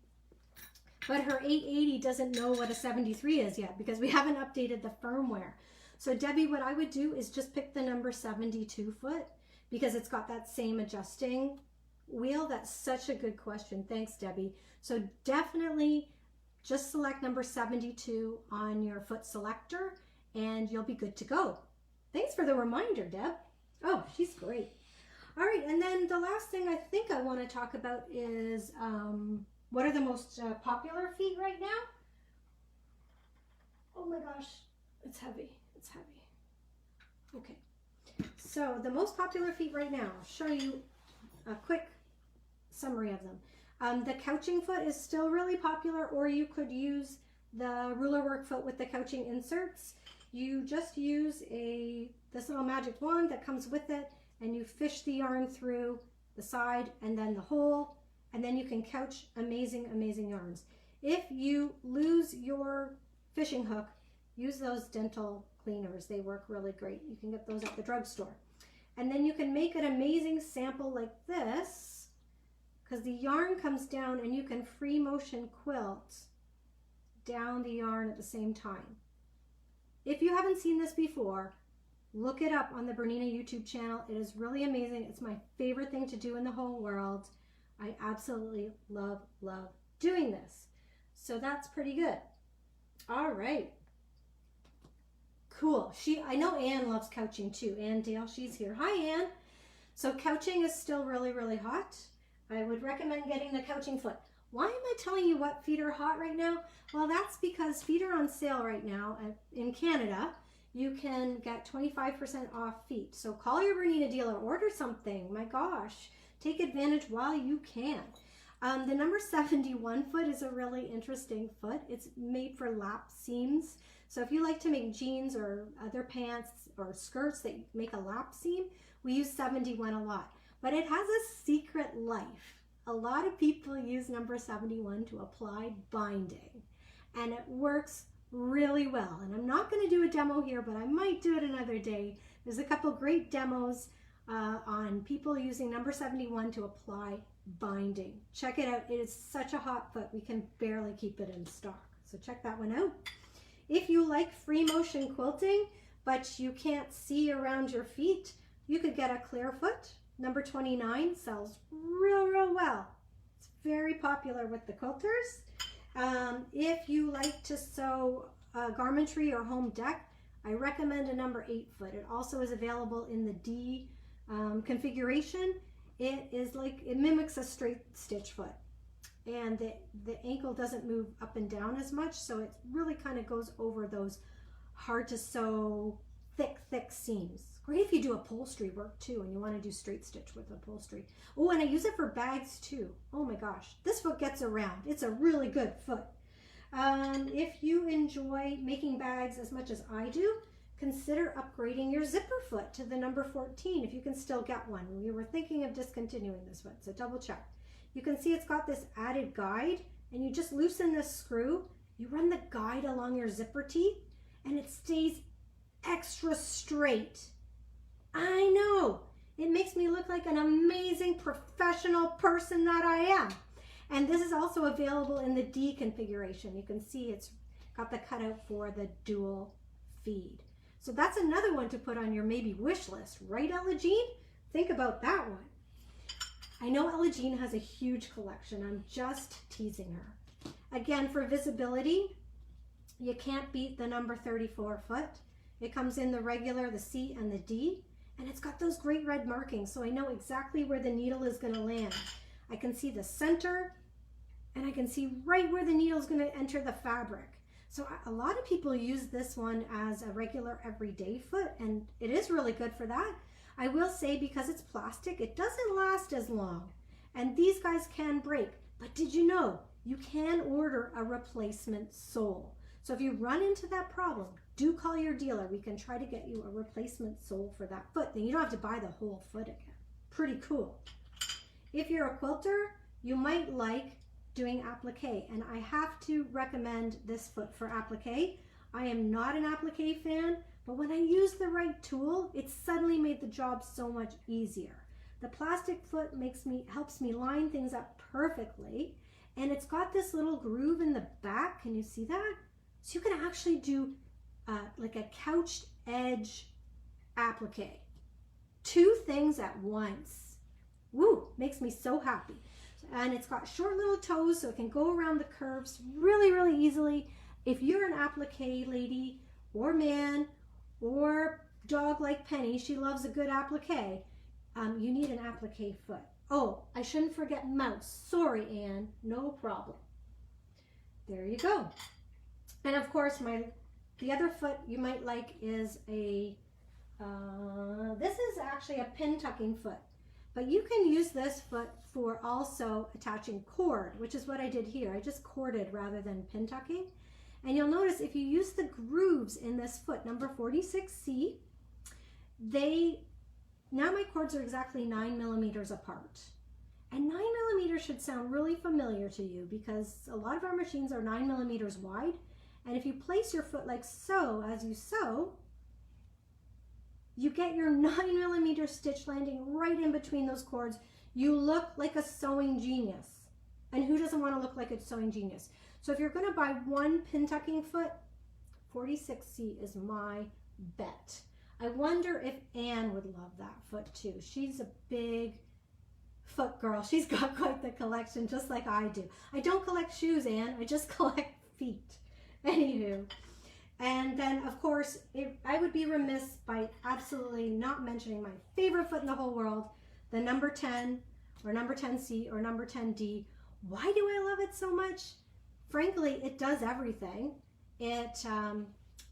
but her 880 doesn't know what a 73 is yet because we haven't updated the firmware. So Debbie, what I would do is just pick the number 72 foot because it's got that same adjusting wheel. That's such a good question. Thanks, Debbie. So definitely just select number 72 on your foot selector and you'll be good to go. Thanks for the reminder, Deb. Oh, she's great. All right, and then the last thing I think I want to talk about is what are the most popular feet right now? Oh my gosh, it's heavy, it's heavy. Okay, so the most popular feet right now, I'll show you a quick summary of them. The couching foot is still really popular, or you could use the ruler work foot with the couching inserts. You just use this little magic wand that comes with it, and you fish the yarn through the side and then the hole, and then you can couch amazing, amazing yarns. If you lose your fishing hook, use those dental cleaners. They work really great. You can get those at the drugstore. And then you can make an amazing sample like this, because the yarn comes down and you can free motion quilt down the yarn at the same time. If you haven't seen this before, look it up on the Bernina YouTube channel. It is really amazing. It's my favorite thing to do in the whole world. I absolutely love, love doing this. So that's pretty good. All right. Cool. I know Anne loves couching too. Anne Dale, she's here. Hi, Anne. So couching is still really, really hot. I would recommend getting the couching foot. Why am I telling you what feet are hot right now? Well, that's because feet are on sale right now in Canada. You can get 25% off feet. So call your Bernina dealer, order something. My gosh, take advantage while you can. The number 71 foot is a really interesting foot. It's made for lap seams. So if you like to make jeans or other pants or skirts that make a lap seam, we use 71 a lot. But it has a secret life. A lot of people use number 71 to apply binding, and it works really well. And I'm not going to do a demo here, but I might do it another day. There's a couple great demos on people using number 71 to apply binding. Check it out. It is such a hot foot. We can barely keep it in stock. So check that one out. If you like free motion quilting, but you can't see around your feet, you could get a clear foot. Number 29 sells real well. It's very popular with the quilters. If you like to sew garmentry or home deck, I recommend a number 8 foot. It also is available in the D configuration. It mimics a straight stitch foot, and the ankle doesn't move up and down as much, so it really kind of goes over those hard to sew thick seams. Great if you do upholstery work too and you want to do straight stitch with upholstery. Oh, and I use it for bags too. Oh my gosh, this foot gets around. It's a really good foot. If you enjoy making bags as much as I do, consider upgrading your zipper foot to the number 14 if you can still get one. We were thinking of discontinuing this foot, so double check. You can see it's got this added guide, and you just loosen this screw. You run the guide along your zipper teeth, and it stays extra straight. I know, it makes me look like an amazing professional person that I am. And this is also available in the D configuration. You can see it's got the cutout for the dual feed. So that's another one to put on your maybe wish list, right, Ella Jean? Think about that one. I know Ella Jean has a huge collection. I'm just teasing her. Again, for visibility, you can't beat the number 34 foot. It comes in the regular, the C and the D, and it's got those great red markings, so I know exactly where the needle is going to land. I can see the center, and I can see right where the needle is going to enter the fabric. So a lot of people use this one as a regular everyday foot, and it is really good for that. I will say, because it's plastic, it doesn't last as long, and these guys can break. But did you know you can order a replacement sole? So if you run into that problem, do call your dealer. We can try to get you a replacement sole for that foot. Then you don't have to buy the whole foot again. Pretty cool. If you're a quilter, you might like doing applique, and I have to recommend this foot for applique. I am not an applique fan, but when I use the right tool, it suddenly made the job so much easier. The plastic foot helps me line things up perfectly, and it's got this little groove in the back. Can you see that? So you can actually do like a couched edge applique. 2 things at once. Woo, makes me so happy. And it's got short little toes, so it can go around the curves really easily. If you're an applique lady or man or dog like Penny, she loves a good applique, you need an applique foot. Oh, I shouldn't forget mouse. Sorry, Anne. No problem. There you go. And of course, the other foot you might like is this is actually a pin tucking foot. But you can use this foot for also attaching cord, which is what I did here. I just corded rather than pin tucking. And you'll notice if you use the grooves in this foot, number 46C, now my cords are exactly 9 millimeters apart. And 9 millimeters should sound really familiar to you because a lot of our machines are 9 millimeters wide. And if you place your foot like so, as you sew, you get your 9 millimeter stitch landing right in between those cords. You look like a sewing genius. And who doesn't want to look like a sewing genius? So if you're going to buy one pin tucking foot, 46C is my bet. I wonder if Anne would love that foot too. She's a big foot girl. She's got quite the collection, just like I do. I don't collect shoes, Anne. I just collect feet. Anywho. And then, of course, I would be remiss by absolutely not mentioning my favorite foot in the whole world, the number 10 or number 10C or number 10D. Why do I love it so much? Frankly, it does everything.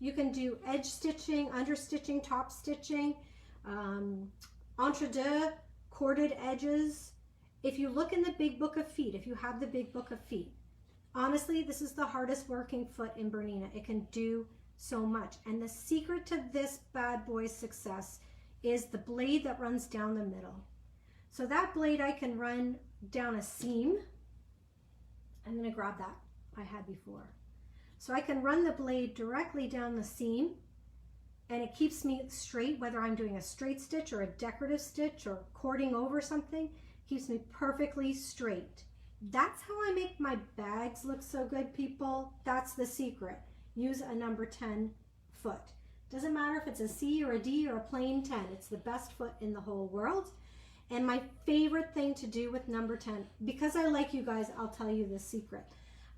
You can do edge stitching, under stitching, top stitching, entre deux, corded edges. If you look in the big book of feet, if you have the big book of feet, honestly, this is the hardest working foot in Bernina. It can do so much. And the secret to this bad boy's success is the blade that runs down the middle. So that blade I can run down a seam. I'm going to grab that I had before. So I can run the blade directly down the seam and it keeps me straight, whether I'm doing a straight stitch or a decorative stitch or cording over something, keeps me perfectly straight. That's how I make my bags look so good, people. That's the secret. Use a number 10 foot. Doesn't matter if it's a C or a D or a plain 10. It's the best foot in the whole world. And my favorite thing to do with number 10, because I like you guys, I'll tell you the secret.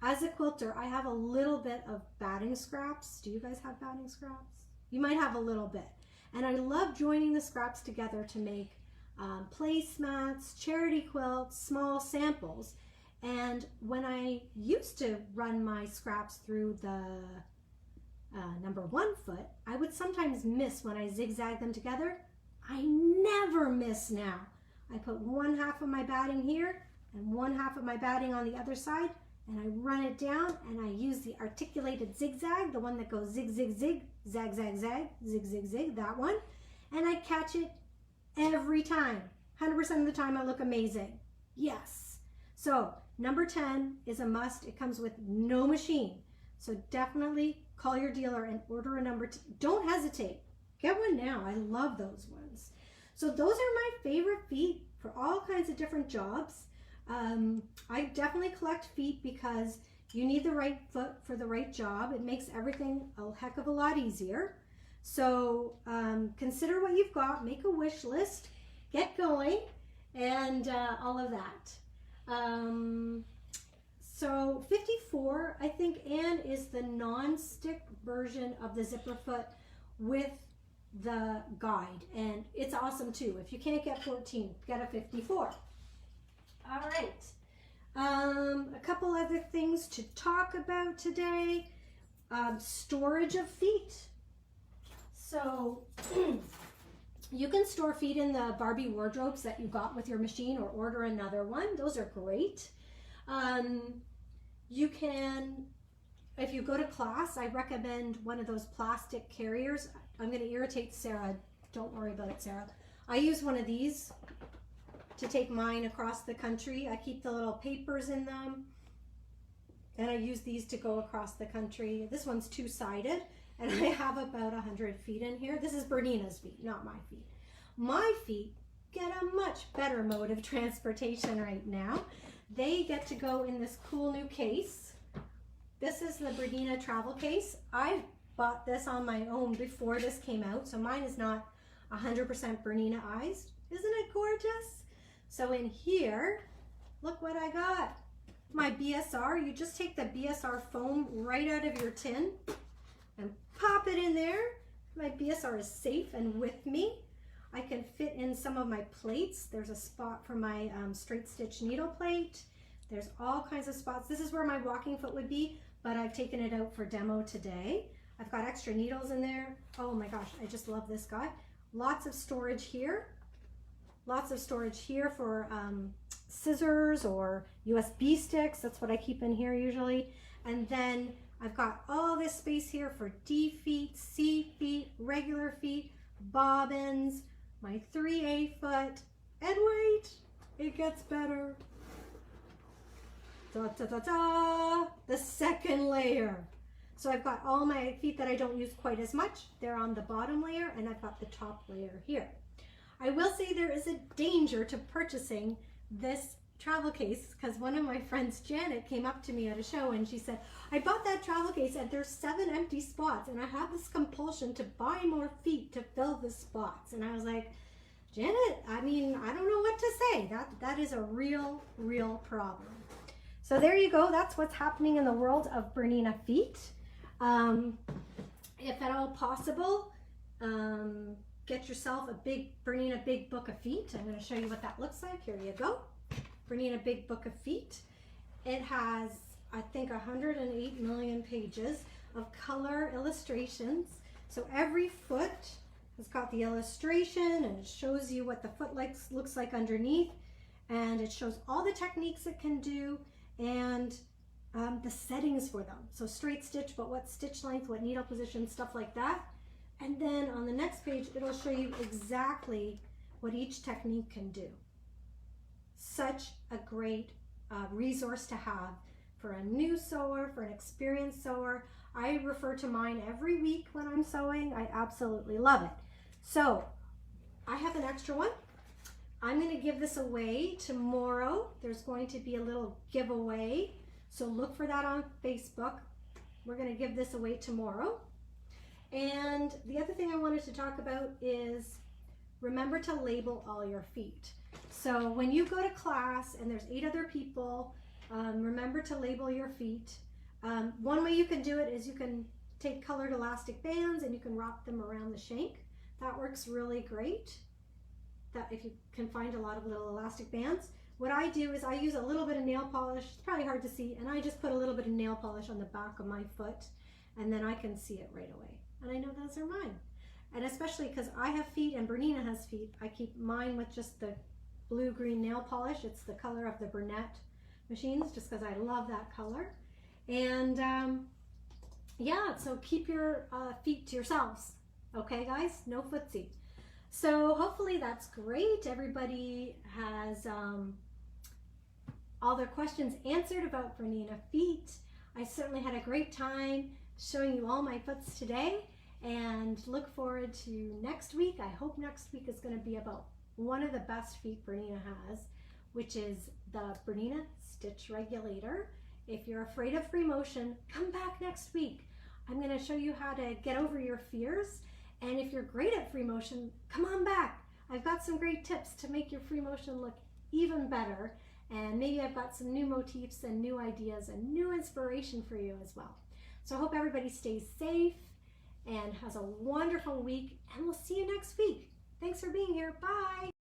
As a quilter, I have a little bit of batting scraps. Do you guys have batting scraps? You might have a little bit. And I love joining the scraps together to make placemats, charity quilts, small samples. And when I used to run my scraps through the number 1 foot, I would sometimes miss when I zigzag them together. I never miss now. I put 1/2 of my batting here and 1/2 of my batting on the other side, and I run it down and I use the articulated zigzag, the one that goes zig, zig, zig, zag, zag, zag, zig, zig, zig, that one, and I catch it every time. 100% of the time I look amazing. Yes. So number 10 is a must. It comes with no machine. So definitely call your dealer and order a number 10. Don't hesitate. Get one now. I love those ones. So those are my favorite feet for all kinds of different jobs. I definitely collect feet because you need the right foot for the right job. It makes everything a heck of a lot easier. So consider what you've got, make a wish list, get going, and all of that. So 54, I think, Anne, is the non-stick version of the zipper foot with the guide, and it's awesome too. If you can't get 14, get a 54. All right, a couple other things to talk about today. Storage of feet. So you can store feet in the Barbie wardrobes that you got with your machine or order another one. Those are great. You can, if you go to class, I recommend one of those plastic carriers. I'm going to irritate Sarah. Don't worry about it, Sarah. I use one of these to take mine across the country. I keep the little papers in them, and I use these to go across the country. This one's two-sided, and I have about 100 feet in here. This is Bernina's feet, not my feet. My feet get a much better mode of transportation right now. They get to go in this cool new case. This is the Bernina travel case. I bought this on my own before this came out, so mine is not 100% Bernina-ized. Isn't it gorgeous? So in here, look what I got. My BSR. You just take the BSR foam right out of your tin and pop it in there. My BSR is safe and with me. I can fit in some of my plates. There's a spot for my straight stitch needle plate. There's all kinds of spots. This is where my walking foot would be, but I've taken it out for demo today. I've got extra needles in there. Oh my gosh, I just love this guy. Lots of storage here. Lots of storage here for scissors or USB sticks. That's what I keep in here usually. And then I've got all this space here for D feet, C feet, regular feet, bobbins, my 3A foot, and wait, it gets better. Da, da, da, da, the second layer. So I've got all my feet that I don't use quite as much. They're on the bottom layer, and I've got the top layer here. I will say there is a danger to purchasing this travel case because one of my friends, Janet, came up to me at a show and she said, I bought that travel case and there's 7 empty spots and I have this compulsion to buy more feet to fill the spots. And I was like, Janet, I mean, I don't know what to say. That is a real problem. So there you go. That's what's happening in the world of Bernina Feet. If at all possible, get yourself a big Bernina Big Book of Feet. I'm going to show you what that looks like. Here you go. Bernina Big Book of Feet. It has, I think, 108 million pages of color illustrations. So every foot has got the illustration and it shows you what the foot looks like underneath. And it shows all the techniques it can do and the settings for them. So straight stitch, but what stitch length, what needle position, stuff like that. And then on the next page, it'll show you exactly what each technique can do. Such a great resource to have for a new sewer, for an experienced sewer. I refer to mine every week when I'm sewing. I absolutely love it. So I have an extra one. I'm going to give this away tomorrow. There's going to be a little giveaway. So look for that on Facebook. We're going to give this away tomorrow. And the other thing I wanted to talk about is remember to label all your feet. So when you go to class and there's 8 other people, remember to label your feet. One way you can do it is you can take colored elastic bands and you can wrap them around the shank. That works really great. That if you can find a lot of little elastic bands. What I do is I use a little bit of nail polish. It's probably hard to see, and I just put a little bit of nail polish on the back of my foot, and then I can see it right away. And I know those are mine. And especially because I have feet and Bernina has feet, I keep mine with just the blue-green nail polish. It's the color of the Bernette machines, just because I love that color. And yeah, so keep your feet to yourselves. Okay, guys? No footsie. So hopefully that's great. Everybody has all their questions answered about Bernina Feet. I certainly had a great time showing you all my foots today and look forward to next week. I hope next week is going to be about one of the best feet Bernina has, which is the Bernina Stitch Regulator. If you're afraid of free motion, come back next week. I'm going to show you how to get over your fears. And if you're great at free motion, come on back. I've got some great tips to make your free motion look even better. And maybe I've got some new motifs and new ideas and new inspiration for you as well. So I hope everybody stays safe and has a wonderful week, and we'll see you next week. Thanks for being here. Bye.